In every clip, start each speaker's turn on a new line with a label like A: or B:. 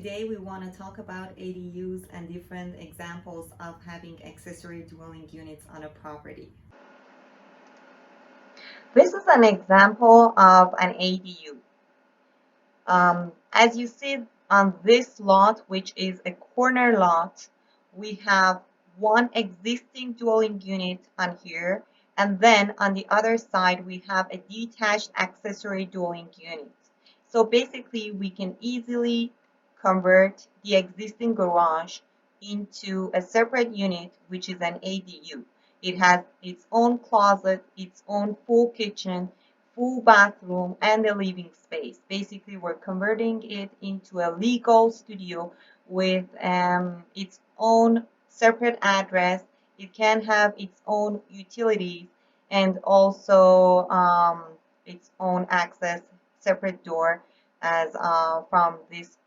A: Today we want to talk about ADUs and different examples of having accessory dwelling units on a property. This is an example of an ADU. As you see on this lot, which is a corner lot, we have one existing dwelling unit on here, and then on the other side we have a detached accessory dwelling unit. So basically we can easily convert the existing garage into a separate unit, which is an ADU. It has its own closet, its own full kitchen, full bathroom, and a living space. Basically, we're converting it into a legal studio with its own separate address. It can have its own utilities and also its own access, separate door as from this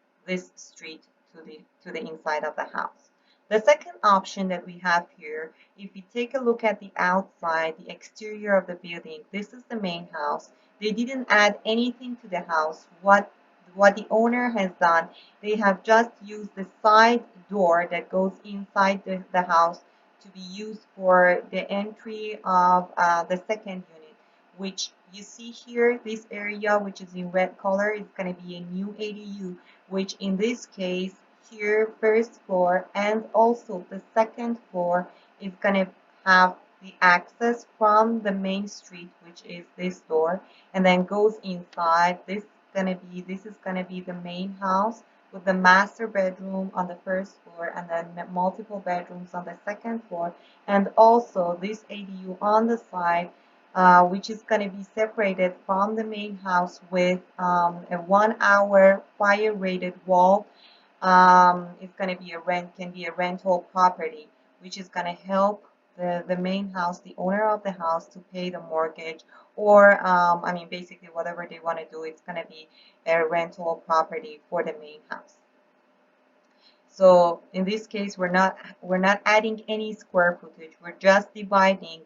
A: street to the inside of the house. The second option that we have here, if you take a look at the outside, the exterior of the building, this is the main house. They didn't add anything to the house. What the owner has done, they have just used the side door that goes inside the house to be used for the entry of the second unit, which you see here, this area which is in red color is going to be a new ADU, which in this case here first floor and also the second floor is going to have the access from the main street, which is this door, and then goes inside. This is gonna be the main house with the master bedroom on the first floor and then multiple bedrooms on the second floor, and also this ADU on the side, which is going to be separated from the main house with a 1 hour fire rated wall. It's going to be can be a rental property, which is going to help the main house, the owner of the house, to pay the mortgage, or I mean basically whatever they want to do, it's going to be a rental property for the main house. So in this case, we're not adding any square footage. We're just dividing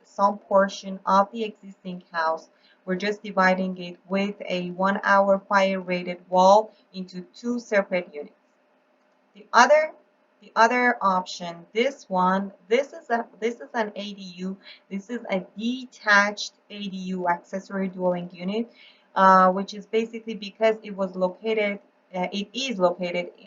A: some portion of the existing house. We're just dividing it with a 1 hour fire rated wall into two separate units. The other option, this is an ADU. This is a detached ADU, accessory dwelling unit, which is basically because it is located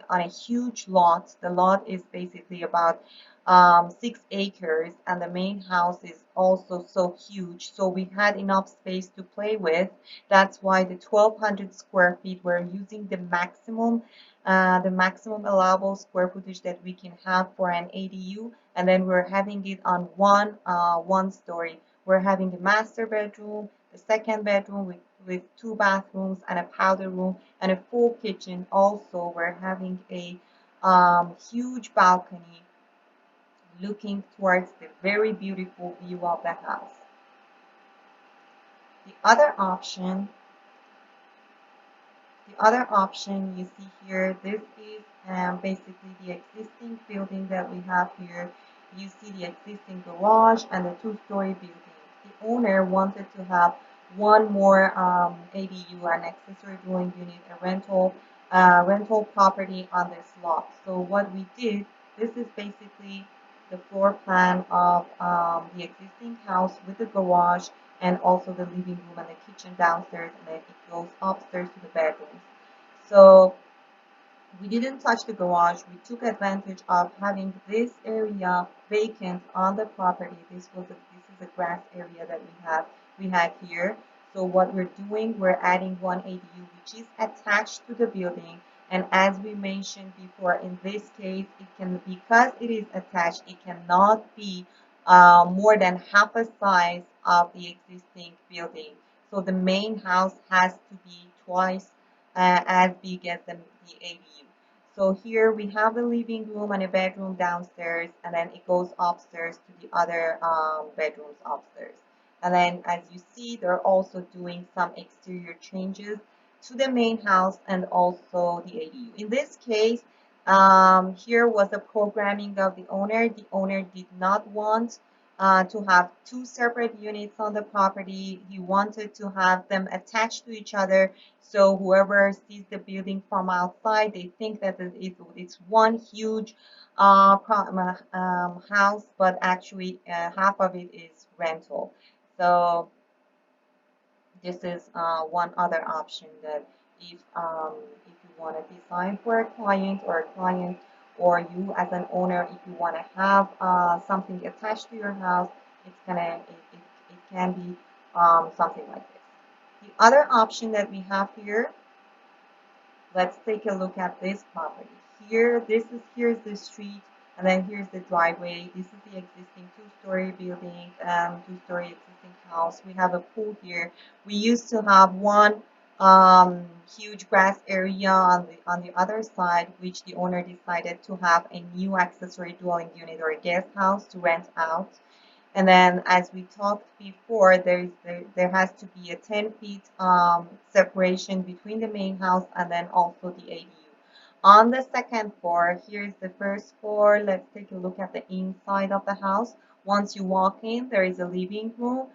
A: on a huge lot. The lot is basically about 6 acres, and the main house is also so huge. So we had enough space to play with. That's why the 1,200 square feet, we're using the maximum allowable square footage that we can have for an ADU, and then we're having it on one story. We're having the master bedroom, the second bedroom with two bathrooms and a powder room and a full kitchen. Also, we're having a huge balcony looking towards the very beautiful view of the house. The other option The other option you see here, this is basically the existing building that we have here. You see the existing garage and the two-story building. The owner wanted to have one more ADU, an accessory dwelling unit, a rental property on this lot. So what we did, this is basically the floor plan of the existing house with the garage and also the living room and the kitchen downstairs, and then it goes upstairs to the bedrooms. So we didn't touch the garage. We took advantage of having this area vacant on the property. This is a grass area that we had here. So what we're doing, we're adding one ADU which is attached to the building. And as we mentioned before, in this case, because it is attached, it cannot be more than half a size of the existing building. So the main house has to be twice as big as the ADU. So here we have the living room and a bedroom downstairs, and then it goes upstairs to the other bedrooms upstairs. And then as you see, they're also doing some exterior changes to the main house and also the ADU. In this case, here was the programming of the owner. The owner did not want to have two separate units on the property. He wanted to have them attached to each other, so whoever sees the building from outside, they think that it's one huge house, but actually half of it is rental. So this is one other option that if you want to design for a client, or a client or you as an owner, if you want to have something attached to your house, it can be something like this. The other option that we have here, let's take a look at this property. Here's the street, and then here's the driveway. This is the existing two-story building, two-story existing house. We have a pool here. We used to have one huge grass area on the other side, which the owner decided to have a new accessory dwelling unit or a guest house to rent out. And then, as we talked before, there has to be a 10 feet separation between the main house and then also the ADU. On the second floor, here's the first floor. Let's take a look at the inside of the house. Once you walk in, there is a living room,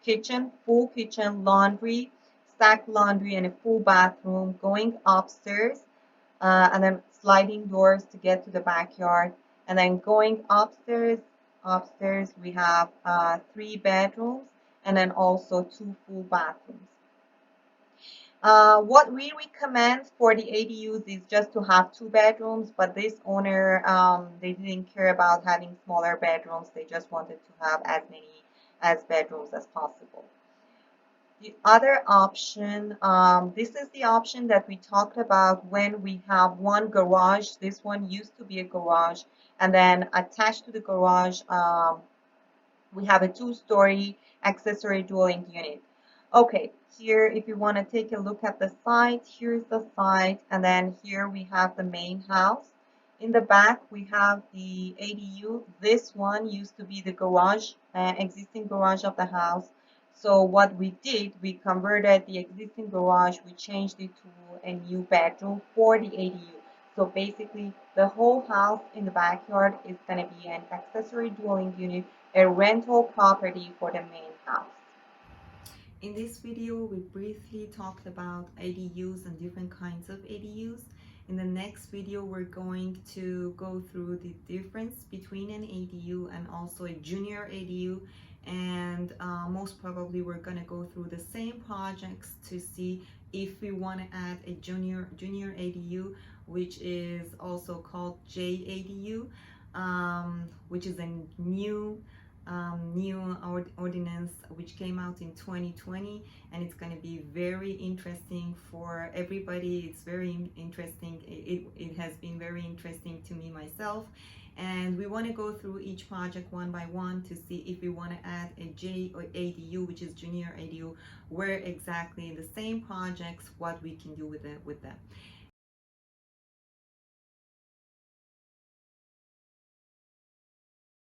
A: kitchen, full kitchen, laundry, stacked laundry, and a full bathroom. Going upstairs, and then sliding doors to get to the backyard. And then going upstairs we have 3 bedrooms and then also 2 full bathrooms. What we recommend for the ADUs is just to have 2 bedrooms, but this owner, they didn't care about having smaller bedrooms. They just wanted to have as many as bedrooms as possible. The other option, this is the option that we talked about when we have one garage. This one used to be a garage, and then attached to the garage, we have a 2-story accessory dwelling unit. Okay, here if you want to take a look at the site, here's the site, and then here we have the main house. In the back we have the ADU. This one used to be the garage, existing garage of the house. So what we did, we converted the existing garage, we changed it to a new bedroom for the ADU. So basically the whole house in the backyard is going to be an accessory dwelling unit, a rental property for the main house. In this video, we briefly talked about ADUs and different kinds of ADUs. In the next video, we're going to go through the difference between an ADU and also a junior ADU. And most probably we're going to go through the same projects to see if we want to add a junior ADU, which is also called JADU, which is a new ordinance which came out in 2020, and it's going to be very interesting for everybody. It's very interesting. It has been very interesting to me myself, and we want to go through each project one by one to see if we want to add a J or ADU, which is junior ADU, where exactly in the same projects what we can do with them.